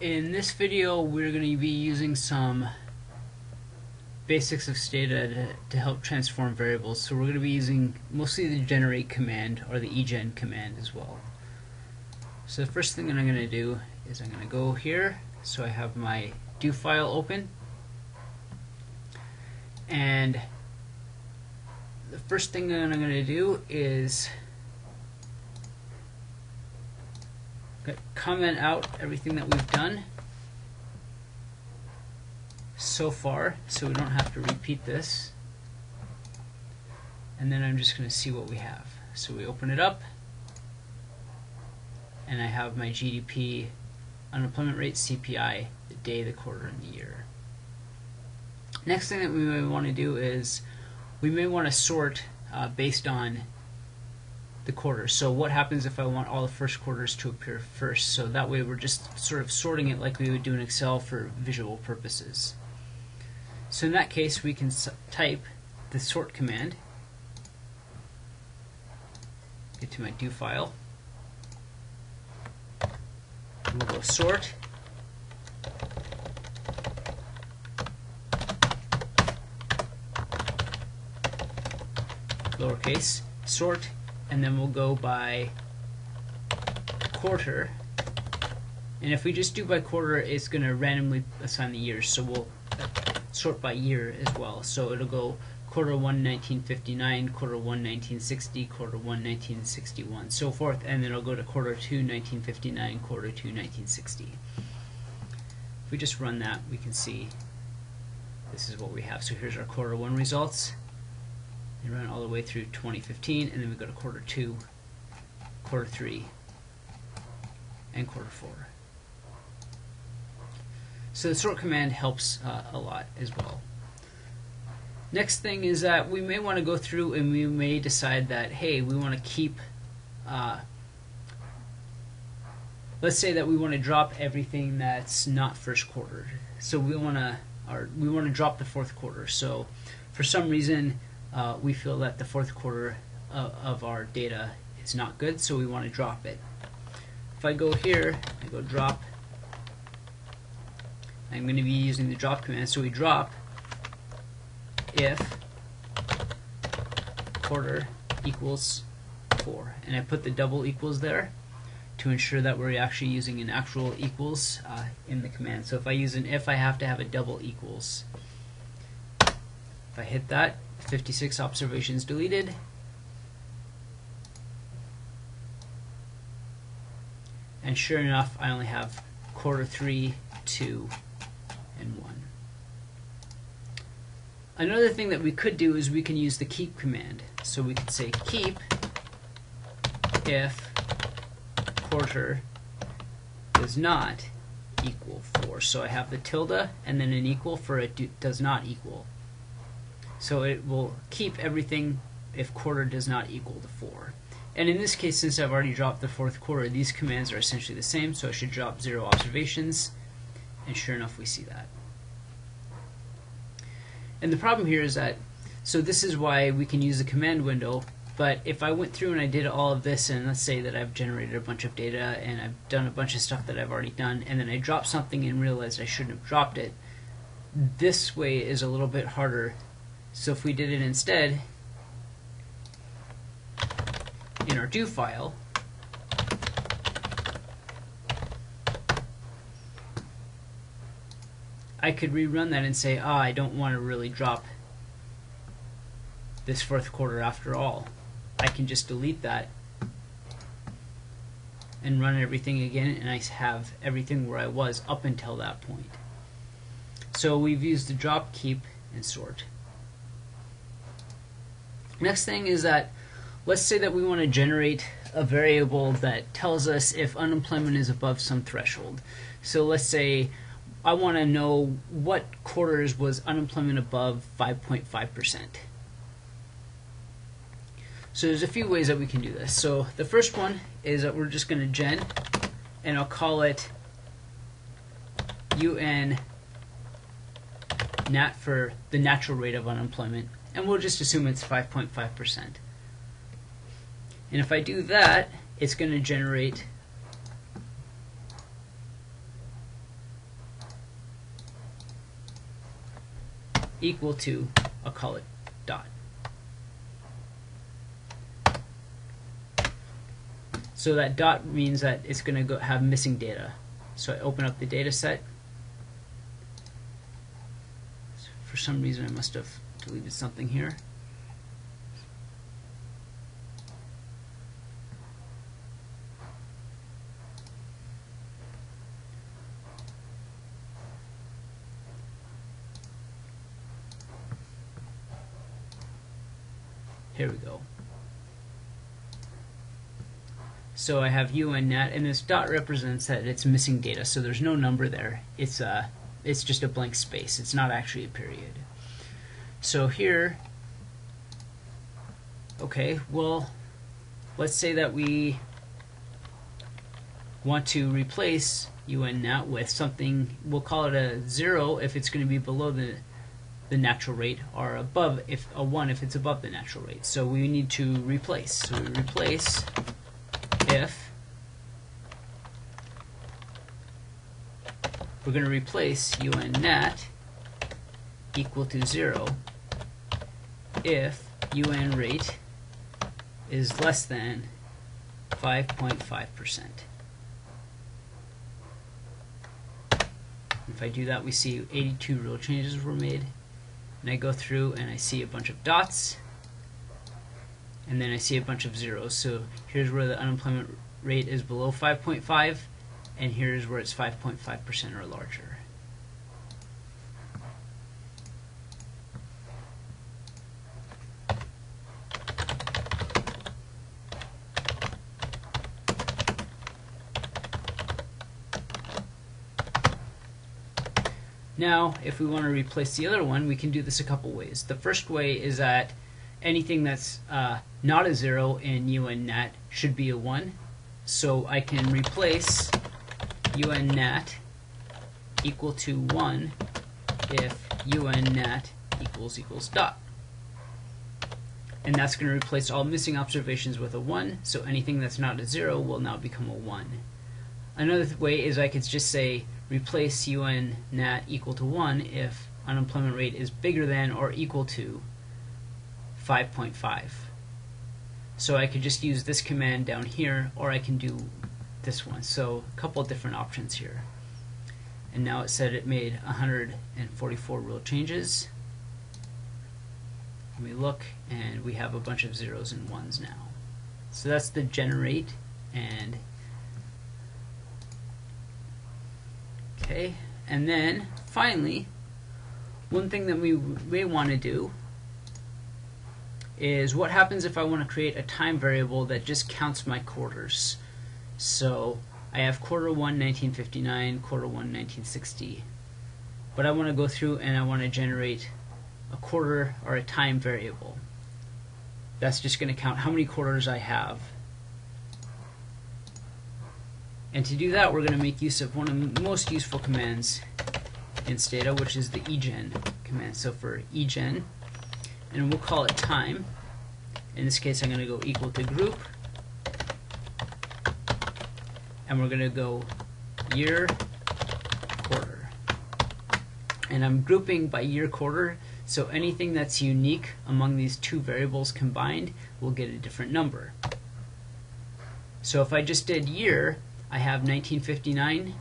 In this video, we're going to be using some basics of Stata to help transform variables. So we're going to be using mostly the generate command or the egen command as well. So the first thing that I'm going to do is I'm going to go here. So I have my do file open. And the first thing that I'm going to do is comment out everything that we've done so far, so we don't have to repeat this. And then I'm just going to see what we have. So we open it up, and I have my GDP, unemployment rate, CPI, the day, the quarter, and the year. Next thing that we may want to do is we may want to sort based on the quarters. So what happens if I want all the first quarters to appear first? So that way we're just sort of sorting it like we would do in Excel for visual purposes. So in that case, we can type the sort command, get to my do file, and we'll go sort, lowercase, sort, and then we'll go by quarter. And if we just do by quarter, it's going to randomly assign the years, so we'll sort by year as well. So it'll go quarter 1, 1959, quarter 1, 1960, quarter 1, 1961, so forth, and then it'll go to quarter 2, 1959, quarter 2, 1960. If we just run that, we can see this is what we have. So here's our quarter 1 results. And run all the way through 2015, and then we go to quarter 2, quarter 3, and quarter 4. So the sort command helps a lot as well. Next thing is that we may want to go through and we may decide that, hey, we want to keep, let's say that we want to drop everything that's not first quarter. So we want to drop the fourth quarter. So for some reason, we feel that the fourth quarter of our data is not good, so we want to drop it. If I go here, I go drop, I'm going to be using the drop command, so we drop if quarter equals 4. And I put the double equals there to ensure that we're actually using an actual equals in the command. So if I use an if, I have to have a double equals. If I hit that, 56 observations deleted. And sure enough, I only have quarter 3, 2, and 1. Another thing that we could do is we can use the keep command. So we could say keep if quarter does not equal 4. So I have the tilde and then an equal for it does not equal. So it will keep everything if quarter does not equal to 4. And in this case, since I've already dropped the fourth quarter, these commands are essentially the same, so I should drop 0 observations, and sure enough we see that. And the problem here is that, so this is why we can use the command window, but if I went through and I did all of this, and let's say that I've generated a bunch of data and I've done a bunch of stuff that I've already done, and then I dropped something and realized I shouldn't have dropped it, this way is a little bit harder. So if we did it instead in our do file, I could rerun that and say, I don't want to really drop this fourth quarter after all. I can just delete that and run everything again, and I have everything where I was up until that point. So we've used the drop, keep, and sort. Next thing is that, let's say that we want to generate a variable that tells us if unemployment is above some threshold. So let's say I want to know what quarters was unemployment above 5.5%. So there's a few ways that we can do this. So the first one is that we're just going to gen, and I'll call it UN nat for the natural rate of unemployment, and we'll just assume it's 5.5%. And if I do that, it's going to generate equal to, I'll call it dot. So that dot means that it's going to have missing data. So I open up the data set. For some reason I must have deleted something here. Here we go. So I have UNNat, and this dot represents that it's missing data, so there's no number there. It's just a blank space. It's not actually a period. So here, okay, well, let's say that we want to replace UNNat with something, we'll call it a 0 if it's going to be below the natural rate, or above, if a 1 if it's above the natural rate. So we need to replace. So we replace if we're going to replace UNNat equal to 0 if UN rate is less than 5.5%. If I do that, we see 82 rule changes were made. And I go through and I see a bunch of dots, and then I see a bunch of zeros. So here's where the unemployment rate is below 5.5, and here's where it's 5.5% or larger. Now, if we want to replace the other one, we can do this a couple ways. The first way is that anything that's not a 0 in UNNat should be a 1. So I can replace UNNat equal to 1 if UNNat equals dot. And that's going to replace all missing observations with a 1, so anything that's not a 0 will now become a 1. Another way is I could just say replace UNNat equal to 1 if unemployment rate is bigger than or equal to 5.5. So I could just use this command down here, or I can do this one. So a couple of different options here. And now it said it made 144 rule changes. And we look, and we have a bunch of zeros and ones now. So that's the generate. And okay, and then finally, one thing that we may want to do is what happens if I want to create a time variable that just counts my quarters. So I have quarter 1 1959, quarter 1 1960, but I want to go through and I want to generate a quarter or a time variable that's just going to count how many quarters I have. And to do that, we're going to make use of one of the most useful commands in Stata, which is the egen command. So for egen, and we'll call it time. In this case, I'm going to go equal to group, and we're going to go year, quarter. And I'm grouping by year, quarter, so anything that's unique among these two variables combined will get a different number. So if I just did year, I have 1959.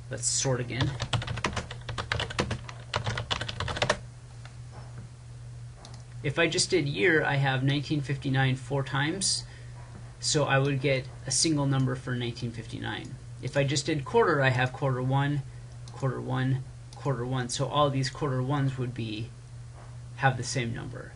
Let's sort again. If I just did year, I have 1959 4 times, so I would get a single number for 1959. If I just did quarter, I have quarter 1, quarter 1, quarter 1, so all of these quarter 1s would have the same number.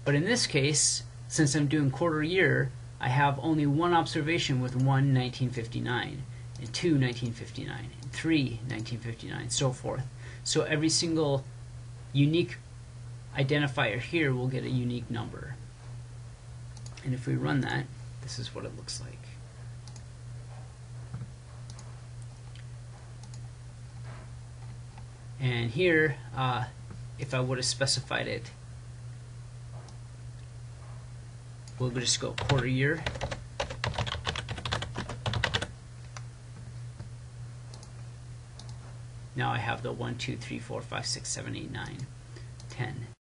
But in this case, since I'm doing quarter year, I have only one observation with 1 1959, and 2 1959, and 3 1959, so forth. So every single unique identifier here will get a unique number. And if we run that, this is what it looks like. And here, if I would have specified it, we'll just go quarter year. Now I have the 1, 2, 3, 4, 5, 6, 7, 8, 9, 10.